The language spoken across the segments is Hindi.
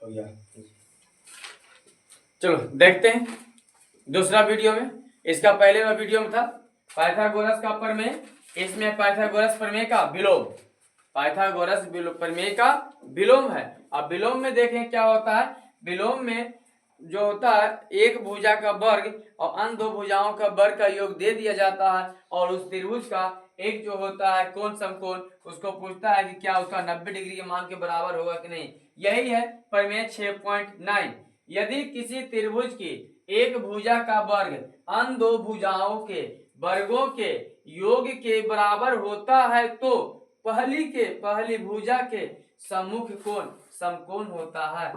हो गया। चलो देखते हैं दूसरा वीडियो में। इसका पहले वाला वीडियो में था पाइथागोरस का प्रमेय, इसमें पाइथागोरस प्रमेय का विलोम। पाइथागोरस प्रमेय का विलोम है। अब विलोम में देखें क्या होता है। विलोम में जो होता है एक भुजा का वर्ग और अन्य दो भुजाओं का वर्ग का योग दे दिया जाता है और उस त्रिभुज का एक जो होता है कोण समकोण उसको पूछता है कि क्या उसका 90 डिग्री के मान के बराबर होगा कि नहीं। यही है प्रमेय 6.9। यदि किसी त्रिभुज की एक भुजा का वर्ग अन्य दो भुजाओं के वर्गों के योग के बराबर होता है तो पहली भुजा के सम्मुख कोण समकोण होता है।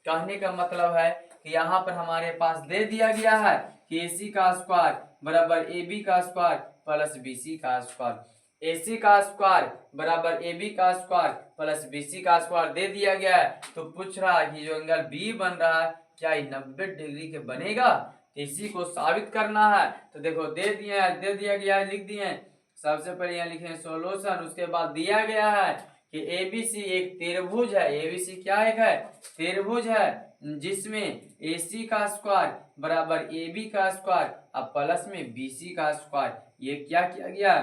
कहने का मतलब है कि यहाँ पर हमारे पास दे दिया गया है कि AC का स्क्वायर बराबर AB का स्क्वायर प्लस BC का स्क्वायर। AC का स्क्वायर बराबर AB का स्क्वायर प्लस BC का स्क्वायर दे दिया गया है। तो पूछ रहा है कि जो एंगल B बन रहा है क्या 90 डिग्री के बनेगा। इसी को साबित करना है। तो देखो दे दिया गया है, लिख दिए। सबसे पहले यहाँ लिखे सॉल्यूशन, उसके बाद दिया गया है कि ABC एक त्रिभुज है। ABC क्या एक है? त्रिभुज है जिसमें AC का स्क्वायर बराबर AB का स्क्वायर और प्लस में BC का स्क्वायर। ये क्या किया गया?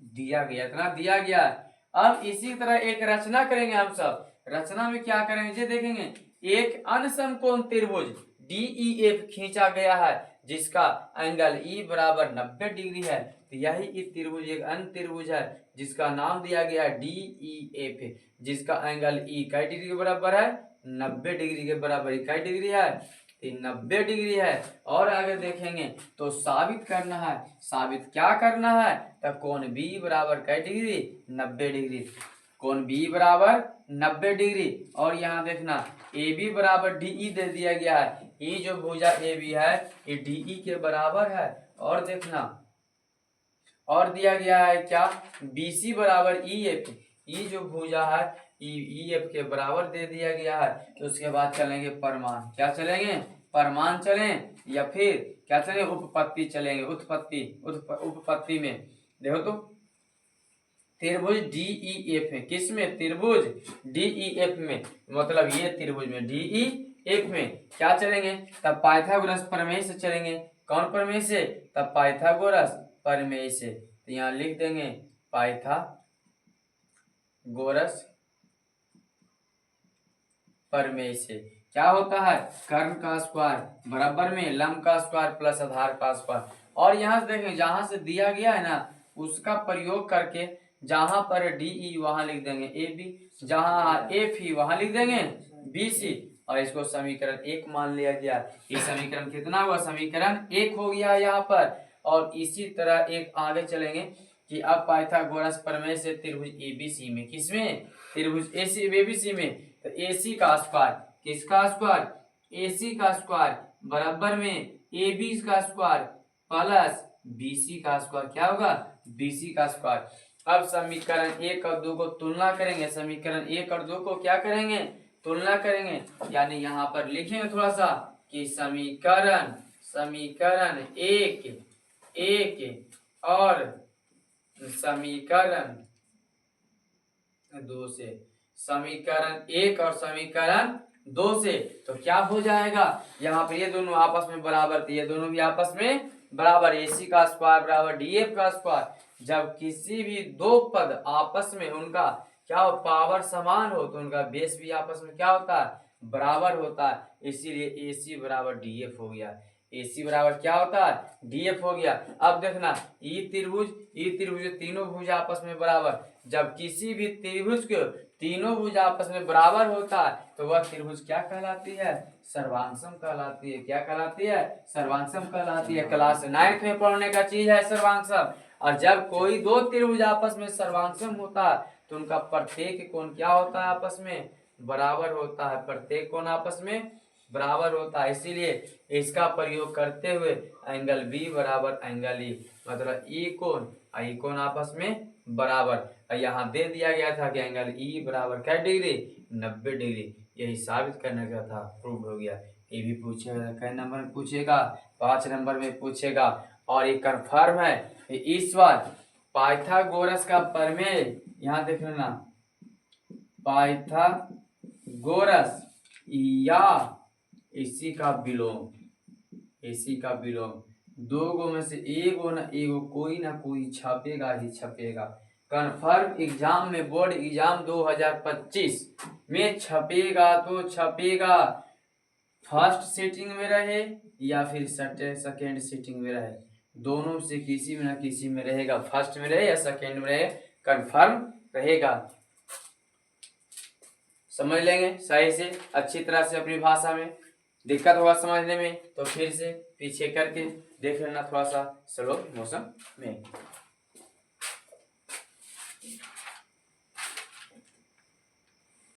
दिया गया, इतना दिया गया। अब इसी तरह एक रचना करेंगे हम सब। रचना में क्या करेंगे देखेंगे। एक अन्य समकोण त्रिभुज DEF खींचा गया है जिसका एंगल E बराबर 90 डिग्री है। तो यही त्रिभुज एक अन्य त्रिभुज है जिसका नाम दिया गया है DEF, जिसका एंगल E कई डिग्री के बराबर है? 90 डिग्री के बराबर। कई डिग्री है? 90 डिग्री है। और आगे देखेंगे तो साबित करना है। साबित क्या करना है? तो कोण B बराबर कई डिग्री? 90 डिग्री। कोण B बराबर 90 डिग्री। और यहाँ देखना AB बराबर DE दे दिया गया है। ये जो भुजा AB है ये DE के बराबर है। और देखना और दिया गया है क्या? BC बराबर EF। ये जो भुजा है EF के बराबर दे दिया गया है। तो उसके बाद चलेंगे प्रमाण। क्या चलेंगे? प्रमाण चलें या फिर क्या चलें? उपपत्ति चलेंगे। उपपत्ति में देखो तो त्रिभुज DEF में, किसमें? त्रिभुज DEF में, मतलब ये त्रिभुज में DEF में क्या चलेंगे? तब पाइथागोरस प्रमेय से चलेंगे। कौन प्रमेय से? तब पाइथागोरस प्रमेय से। तो यहाँ लिख देंगे पाइथागोरस प्रमेय से। क्या होता है? कर्ण का स्क्वायर बराबर में लंब का स्क्वायर प्लस आधार का स्क्वायर। और यहाँ से देखें जहां से दिया गया है ना उसका प्रयोग करके जहां पर DE वहां लिख देंगे AB, जहां FE वहां लिख देंगे BC और इसको समीकरण 1 मान लिया गया। ये समीकरण कितना हुआ? समीकरण 1 हो गया यहाँ पर। और इसी तरह एक आगे चलेंगे कि अब पाइथागोरस प्रमेय से त्रिभुज ABC में, किसमें? त्रिभुज ABC में। तो AC का स्क्वायर, किसका स्क्वायर? AC का स्क्वायर बराबर में AB का स्क्वायर प्लस BC का स्क्वायर। क्या होगा? BC का स्क्वायर। अब समीकरण 1 और 2 को तुलना करेंगे। समीकरण 1 और 2 को क्या करेंगे? तुलना करेंगे। यानी यहाँ पर लिखेंगे थोड़ा सा कि समीकरण 1 और समीकरण 2 से, समीकरण 1 और समीकरण 2 से तो क्या हो जाएगा? यहाँ पर ये दोनों आपस में बराबर थे, ये दोनों भी आपस में बराबर। AC का स्क्वायर बराबर DF का स्क्वायर। जब किसी भी दो पद आपस में उनका क्या हो? पावर समान हो तो उनका बेस भी आपस में क्या होता है? बराबर होता है। इसीलिए AC बराबर DF हो गया। AC बराबर क्या होता है? DF हो गया। अब देखना ये त्रिभुज तीनों भुज आपस में बराबर। जब किसी भी त्रिभुज के तीनों भुज आपस में बराबर होता है तो वह त्रिभुज क्या कहलाती है? सर्वांशम कहलाती है। क्या कहलाती है? सर्वांशम कहलाती है। क्लास 9 में पढ़ने का चीज है सर्वांशम। और जब कोई दो त्रिभुज आपस में सर्वांशम होता है तो उनका प्रत्येक कोण क्या होता है? आपस में बराबर होता है। प्रत्येक कोण आपस में बराबर होता है। इसीलिए इसका प्रयोग करते हुए एंगल B बराबर एंगल E, मतलब E कोण I कोण आपस में बराबर। यहाँ दे दिया गया था कि एंगल E बराबर क्या डिग्री? 90 डिग्री। यही साबित करने का था, प्रूव हो गया। ये भी पूछेगा, कई नंबर में पूछेगा? 5 नंबर में पूछेगा। और ये कन्फर्म है इस बार पाइथागोरस का प्रमेय। यहाँ देख लेना पाइथागोरस गोरस या इसी का विलोम, इसी का विलोम। दो गो में से एगो ना कोई छपेगा ही छपेगा। कन्फर्म एग्जाम में, बोर्ड एग्जाम 2025 में छपेगा तो छपेगा, फर्स्ट सीटिंग में रहे या फिर सेकेंड सीटिंग में रहे, दोनों से किसी में ना किसी में रहेगा। फर्स्ट में रहे या सेकेंड में रहे, कन्फर्म रहेगा। समझ लेंगे सही से, अच्छी तरह से अपनी भाषा में। दिक्कत होगा समझने में तो फिर से पीछे करके देख लेना थोड़ा सा स्लो मोशन में।